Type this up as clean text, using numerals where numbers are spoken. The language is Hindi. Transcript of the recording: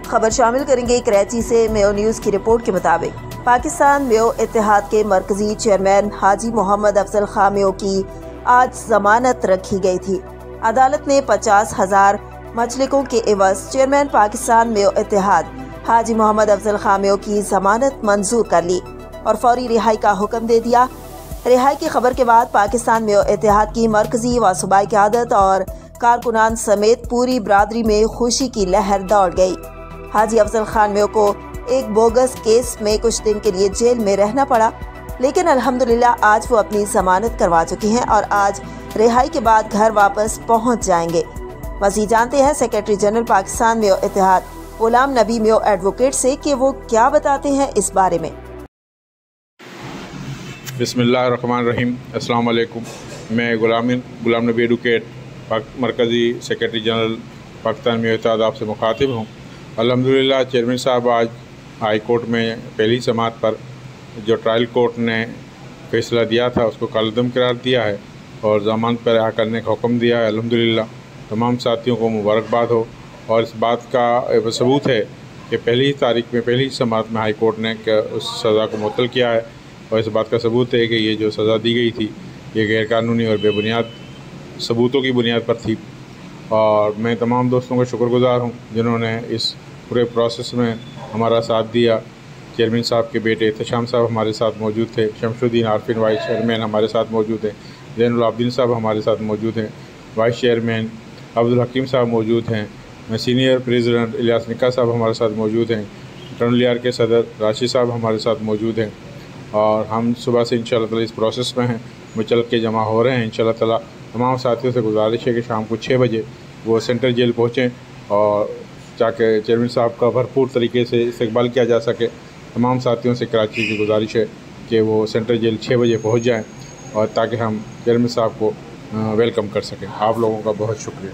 खबर शामिल करेंगे कराची से। मेयो न्यूज़ की रिपोर्ट के मुताबिक पाकिस्तान मेयो इत्तेहाद के मरकजी चेयरमैन हाजी मोहम्मद अफजल खां मेयो की आज जमानत रखी गई थी। अदालत ने 50,000 मचलिकों के एवज चेयरमैन पाकिस्तान मेयो इत्तेहाद हाजी मोहम्मद अफजल खां मेयो की जमानत मंजूर कर ली और फौरी रिहाई का हुक्म दे दिया। रिहाई की खबर के बाद पाकिस्तान मेयो इत्तेहाद की मरकजी व सूबाई क़यादत और कारकुनान समेत पूरी बरादरी में खुशी की लहर दौड़ गई। हाजी अफजल खान मेयो को एक बोगस केस में कुछ दिन के लिए जेल में रहना पड़ा, लेकिन अल्हम्दुलिल्लाह आज वो अपनी जमानत करवा चुकी हैं और आज रिहाई के बाद घर वापस पहुंच जाएंगे। मज़ीद जानते हैं सेक्रेटरी जनरल पाकिस्तान मेयो इत्तेहाद गुलाम नबी मेयो एडवोकेट से कि वो क्या बताते हैं इस बारे में। बिस्मिल्लाहिर्रहमानिर्रहीम। अस्सलाम वालेकुम। मैं गुलाम नबी एडवोकेट मरकज़ी सेक्रेटरी जनरल पाकिस्तान मेयो इत्तेहाद आपसे मुखातिब हूँ। अल्हम्दुलिल्लाह चेयरमैन साहब आज हाई कोर्ट में पहली समाअत पर जो ट्रायल कोर्ट ने फैसला दिया था उसको कालअदम करार दिया है और ज़मानत पर रिहा करने का हुक्म दिया है। अल्हम्दुलिल्लाह तमाम साथियों को मुबारकबाद हो और इस बात का सबूत है कि पहली तारीख में पहली समाअत में हाई कोर्ट ने उस सज़ा को मुअत्तल किया है और इस बात का सबूत है कि ये जो सज़ा दी गई थी ये गैरकानूनी और बेबुनियाद सबूतों की बुनियाद पर थी। और मैं तमाम दोस्तों का शुक्रगुज़ार हूँ जिन्होंने इस पूरे प्रोसेस में हमारा साथ दिया। चेयरमैन साहब के बेटे एहतशाम साहब हमारे साथ मौजूद थे, शमशुद्दीन आरफिन वाइस चेयरमैन हमारे साथ मौजूद हैं, ज़ैनुल आबिदीन साहब हमारे साथ मौजूद हैं, वाइस चेयरमैन अब्दुल हकीम साहब मौजूद हैं, सीनियर प्रेसिडेंट इलियास निक्का साहब हमारे साथ मौजूद हैं, टर्नलियार के सदर राशिद साहब हमारे साथ मौजूद हैं। और हम सुबह से इंशाअल्लाह ताला इस प्रोसेस में हैं, मुचल के जमा हो रहे हैं। इंशाअल्लाह ताला तमाम साथियों से गुजारिश है कि शाम को 6 बजे वो सेंट्रल जेल पहुँचें और ताकि चेयरमैन साहब का भरपूर तरीके से इस्तकबाल किया जा सके। तमाम साथियों से कराची की गुजारिश है कि वो सेंट्रल जेल 6 बजे पहुँच जाएँ और ताकि हम चेयरमैन साहब को वेलकम कर सकें। आप लोगों का बहुत शुक्रिया।